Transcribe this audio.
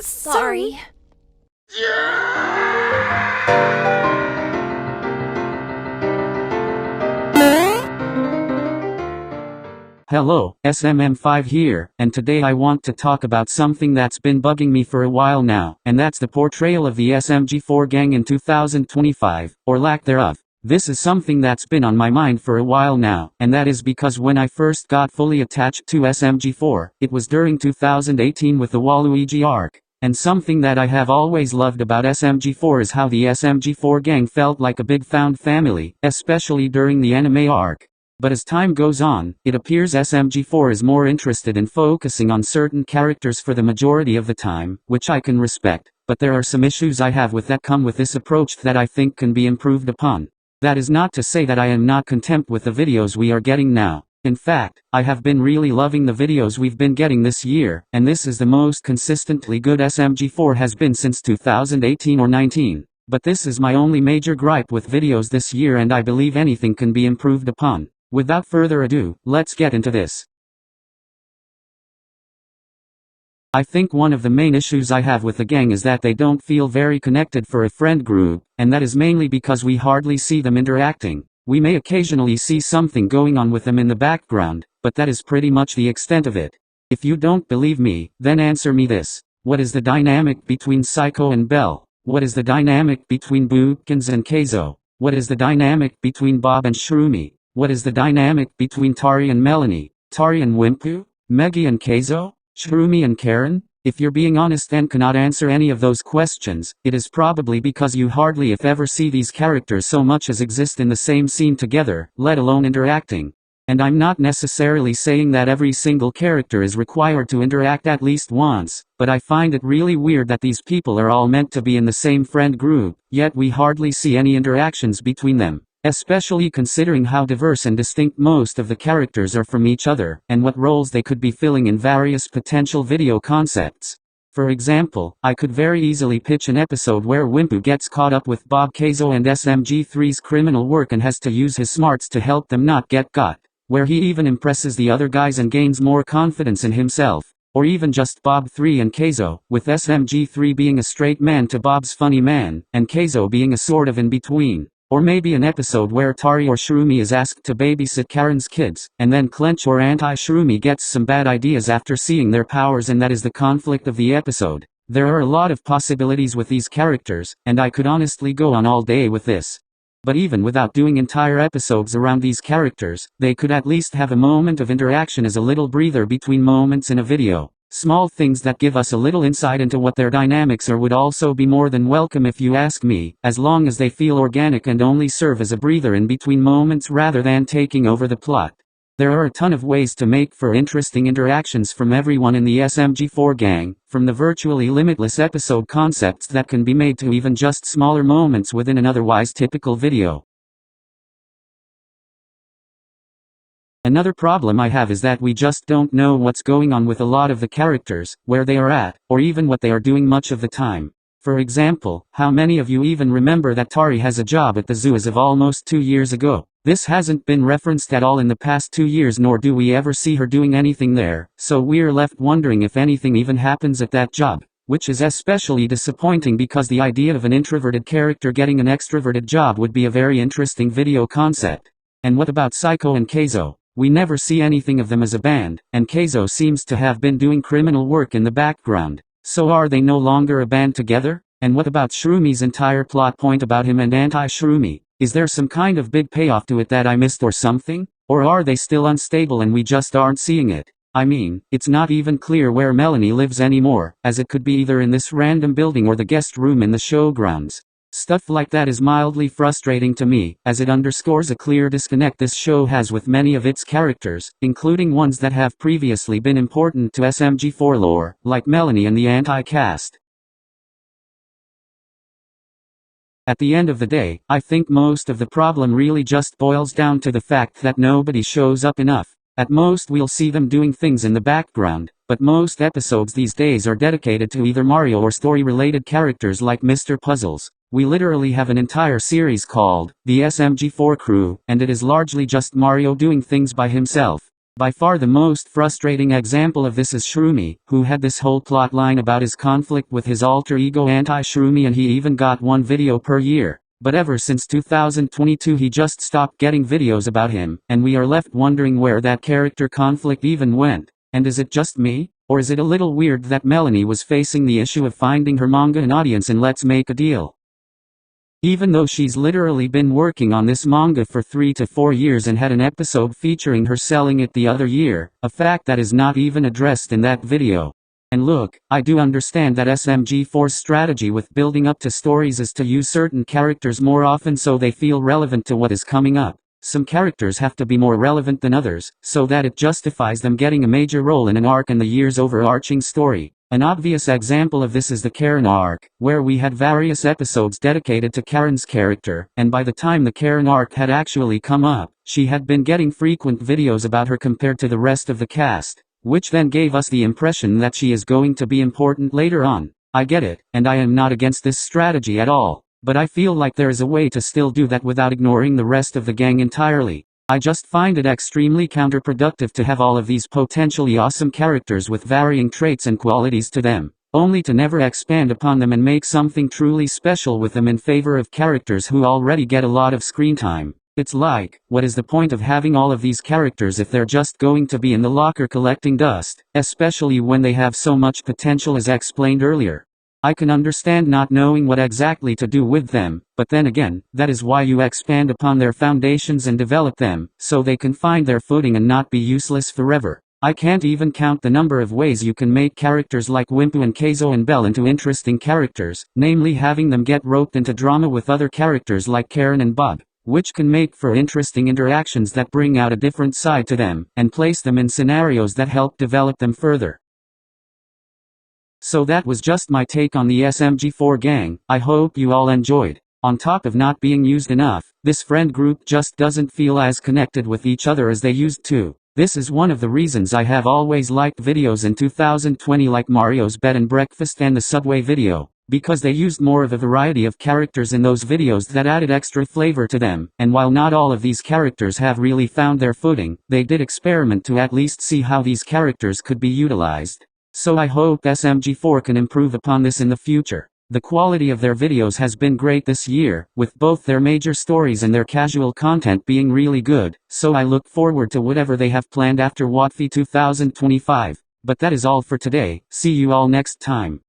Sorry. Hello, SMM5 here, and today I want to talk about something that's been bugging me for a while now, and that's the portrayal of the SMG4 gang in 2025, or lack thereof. This is something that's been on my mind for a while now, and that is because when I first got fully attached to SMG4, it was during 2018 with the Waluigi arc. And something that I have always loved about SMG4 is how the SMG4 gang felt like a big found family, especially during the anime arc. But as time goes on, it appears SMG4 is more interested in focusing on certain characters for the majority of the time, which I can respect, but there are some issues I have with that come with this approach that I think can be improved upon. That is not to say that I am not content with the videos we are getting now. In fact, I have been really loving the videos we've been getting this year, and this is the most consistently good SMG4 has been since 2018 or 19. But this is my only major gripe with videos this year, and I believe anything can be improved upon. Without further ado, let's get into this. I think one of the main issues I have with the gang is that they don't feel very connected for a friend group, and that is mainly because we hardly see them interacting. We may occasionally see something going on with them in the background, but that is pretty much the extent of it. If you don't believe me, then answer me this. What is the dynamic between Psycho and Belle? What is the dynamic between Boopkins and Keizo? What is the dynamic between Bob and Shroomy? What is the dynamic between Tari and Melanie? Tari and Wimpu? Meggy and Keizo? Shroomy and Karen? If you're being honest and cannot answer any of those questions, it is probably because you hardly if ever see these characters so much as exist in the same scene together, let alone interacting. And I'm not necessarily saying that every single character is required to interact at least once, but I find it really weird that these people are all meant to be in the same friend group, yet we hardly see any interactions between them. Especially considering how diverse and distinct most of the characters are from each other, and what roles they could be filling in various potential video concepts. For example, I could very easily pitch an episode where Wimpu gets caught up with Bob Keizo and SMG3's criminal work and has to use his smarts to help them not get caught, where he even impresses the other guys and gains more confidence in himself. Or even just Bob 3 and Keizo, with SMG3 being a straight man to Bob's funny man, and Keizo being a sort of in-between. Or maybe an episode where Tari or Shroomy is asked to babysit Karen's kids, and then Clench or Anti-Shroomy gets some bad ideas after seeing their powers, and that is the conflict of the episode. There are a lot of possibilities with these characters, and I could honestly go on all day with this. But even without doing entire episodes around these characters, they could at least have a moment of interaction as a little breather between moments in a video. Small things that give us a little insight into what their dynamics are would also be more than welcome if you ask me, as long as they feel organic and only serve as a breather in between moments rather than taking over the plot. There are a ton of ways to make for interesting interactions from everyone in the SMG4 gang, from the virtually limitless episode concepts that can be made to even just smaller moments within an otherwise typical video. Another problem I have is that we just don't know what's going on with a lot of the characters, where they are at, or even what they are doing much of the time. For example, how many of you even remember that Tari has a job at the zoo as of almost 2 years ago? This hasn't been referenced at all in the past 2 years, nor do we ever see her doing anything there, so we're left wondering if anything even happens at that job. Which is especially disappointing because the idea of an introverted character getting an extroverted job would be a very interesting video concept. And what about Psycho and Keizo? We never see anything of them as a band, and Keizo seems to have been doing criminal work in the background. So are they no longer a band together? And what about Shroomy's entire plot point about him and Anti-Shroomy? Is there some kind of big payoff to it that I missed or something? Or are they still unstable and we just aren't seeing it? I mean, it's not even clear where Melanie lives anymore, as it could be either in this random building or the guest room in the showgrounds. Stuff like that is mildly frustrating to me, as it underscores a clear disconnect this show has with many of its characters, including ones that have previously been important to SMG4 lore, like Melanie and the anti-cast. At the end of the day, I think most of the problem really just boils down to the fact that nobody shows up enough. At most we'll see them doing things in the background, but most episodes these days are dedicated to either Mario or story-related characters like Mr. Puzzles. We literally have an entire series called The SMG4 Crew, and it is largely just Mario doing things by himself. By far the most frustrating example of this is Shroomy, who had this whole plot line about his conflict with his alter ego Anti-Shroomy, and he even got one video per year. But ever since 2022 he just stopped getting videos about him, and we are left wondering where that character conflict even went. And is it just me? Or is it a little weird that Melanie was facing the issue of finding her manga an audience in Let's Make a Deal? Even though she's literally been working on this manga for 3 to 4 years and had an episode featuring her selling it the other year, a fact that is not even addressed in that video. And look, I do understand that SMG4's strategy with building up to stories is to use certain characters more often so they feel relevant to what is coming up. Some characters have to be more relevant than others, so that it justifies them getting a major role in an arc in the year's overarching story. An obvious example of this is the Karen arc, where we had various episodes dedicated to Karen's character, and by the time the Karen arc had actually come up, she had been getting frequent videos about her compared to the rest of the cast, which then gave us the impression that she is going to be important later on. I get it, and I am not against this strategy at all, but I feel like there is a way to still do that without ignoring the rest of the gang entirely. I just find it extremely counterproductive to have all of these potentially awesome characters with varying traits and qualities to them, only to never expand upon them and make something truly special with them in favor of characters who already get a lot of screen time. It's like, what is the point of having all of these characters if they're just going to be in the locker collecting dust, especially when they have so much potential as explained earlier. I can understand not knowing what exactly to do with them, but then again, that is why you expand upon their foundations and develop them, so they can find their footing and not be useless forever. I can't even count the number of ways you can make characters like Wimpu and Keizo and Belle into interesting characters, namely having them get roped into drama with other characters like Karen and Bob, which can make for interesting interactions that bring out a different side to them, and place them in scenarios that help develop them further. So that was just my take on the SMG4 gang. I hope you all enjoyed. On top of not being used enough, this friend group just doesn't feel as connected with each other as they used to. This is one of the reasons I have always liked videos in 2020 like Mario's Bed and Breakfast and the Subway video, because they used more of a variety of characters in those videos that added extra flavor to them, and while not all of these characters have really found their footing, they did experiment to at least see how these characters could be utilized. So I hope SMG4 can improve upon this in the future. The quality of their videos has been great this year, with both their major stories and their casual content being really good, so I look forward to whatever they have planned after WOTFI 2025. But that is all for today. See you all next time.